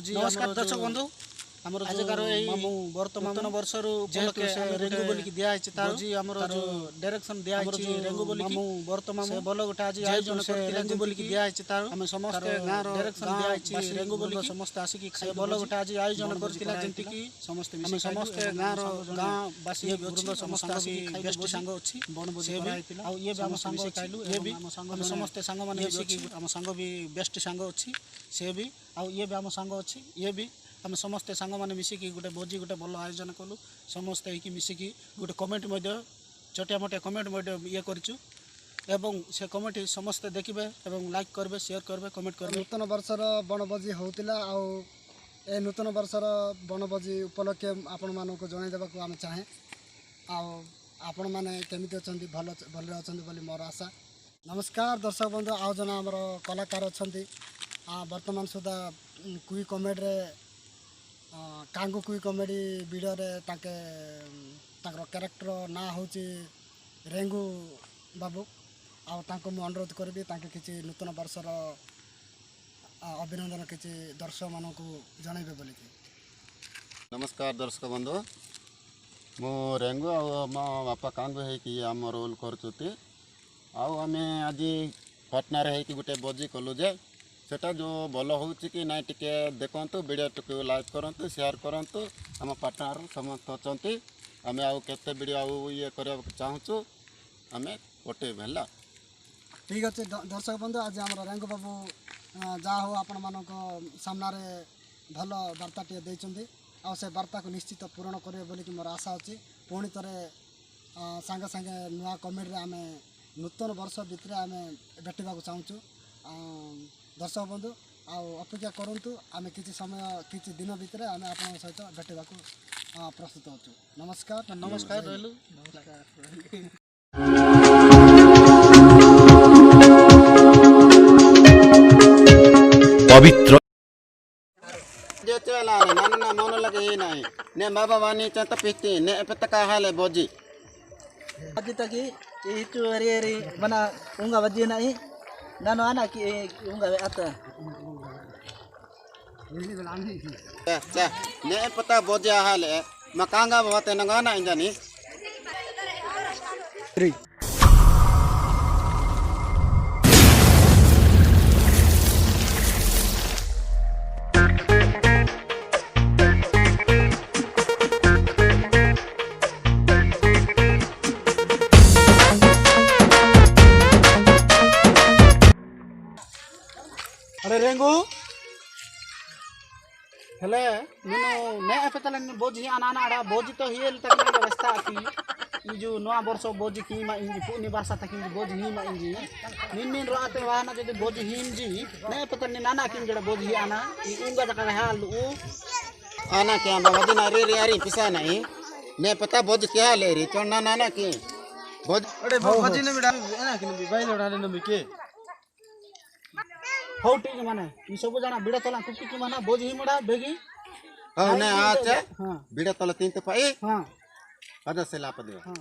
नमस्कार दर्शक बंधु आमर आजकार वर्तमान वर्ष जेहेतु रेंगु बोल दिया जी आमर जो डायरेक्शन दिया रेंगु बोल वर्तमान भल गोटे आज आयोजन रेंगु बोल दिया आम समस्त गाँव डायरेक्शन दिया रेंगु बोल समस्त आसिक भल गोटे आज आयोजन करती समस्त समस्त गाँववासी समस्त आसिक बेस्ट सांग अच्छी ये भी आम सांग खाइलु ये भी समस्त सांग मैंने आम सांग भी बेस्ट सांग अच्छी से भी ये भी आम सांग अच्छी ये भी आम समस्ते सांग मैंने मिसिकी गोटे भोजी गोटे भल आयोजन कलु समस्ते होगी मिसिकी गोटे कमेंट छोटिया मोटिया कमेंट ये करचु एवं से कमेंट समस्ते देखिए एवं लाइक करेंगे शेयर करेंगे कमेंट करेंगे। नूतन वर्षर बनभोजी होता ए नूतन वर्षर बनभोजी उपलक्षे आपण मानक जनईदेवा आम चाहे आपण मैंने केमी अच्छा भल भल अच्छा मोर आशा। नमस्कार दर्शक बंधु आउ जन आमर कलाकार अच्छा वर्तमान सुधा कुई कमेडी कांगू कुई कमेडी वीडियो क्यारेक्टर ना हूँ रेंगु बाबू आउ मु अनुरोध करी किसी नूतन वर्षर अभिनंदन किसी दर्शक मानक जनइबे बोलिकी। नमस्कार दर्शक बंधु मु रेंगु आ मो बापा कांगू है आम रोल कर आम आज पटना है गोटे भोजी कलु जे सेटा जो भल हो कि ना टे देखु वीडियो टी लाइक करूँ शेयर करूँ आम पार्टनर समस्त अच्छा आम आउ के वीडियो आउ ये करने चाहूँ आम पटेब है। ठीक अच्छे दर्शक बंधु आज आम रेंगु बाबू जहाँ हो आपण मान सामने भल वार्ताटे देते से वार्ता को निश्चित पूरण करेंगे बोलिक मोर आशा अच्छी पुणी थे सांगे सांगे नुआ कमेडी आम नूतन वर्ष भितर आम भेटा चाहूँ। दर्शक बंधु अपेक्षा करूँ आम किसी समय किसी दिन भितर आम आप सहित भेटा प्रस्तुत अच्छु। नमस्कार नमस्कार रहलु पवित्र ना मन लगे ही नहीं ने बाबा वानी चंत पीती ने पतका हाले बोजी अभी तक itu hari mana unga wajib naik nano anak unga आता ने पता बोझा हाले मकांगा बाते नगाना इंजानी अरे रेंगु हेले मीनू ने पता बोझी आना बोझी तो ही तक व्यवस्था की जो नुआ वर्ष बोझी की पुनी वर्षा तक बोझी हिम इंजी मीन राते वाहना जो बोझी हिम जी ने पता नाना की जड़ा बोझी आना उंगा जगह हाल आना क्या बाबा दिन अरे रे अरे पिसा नहीं ने पता बोझ क्या ले रही चढ़ना नाना की बोझ अरे बोझी ने बिड़ा आना की भाई लोड़ा ने मिके हो ठीक माने ई सब जना बिड़ा तला कुकी की माना बोझ ही मडा बेगी हां ने आचे हां बिड़ा तला तीन तो पाई हां आधा से लाप दियो हां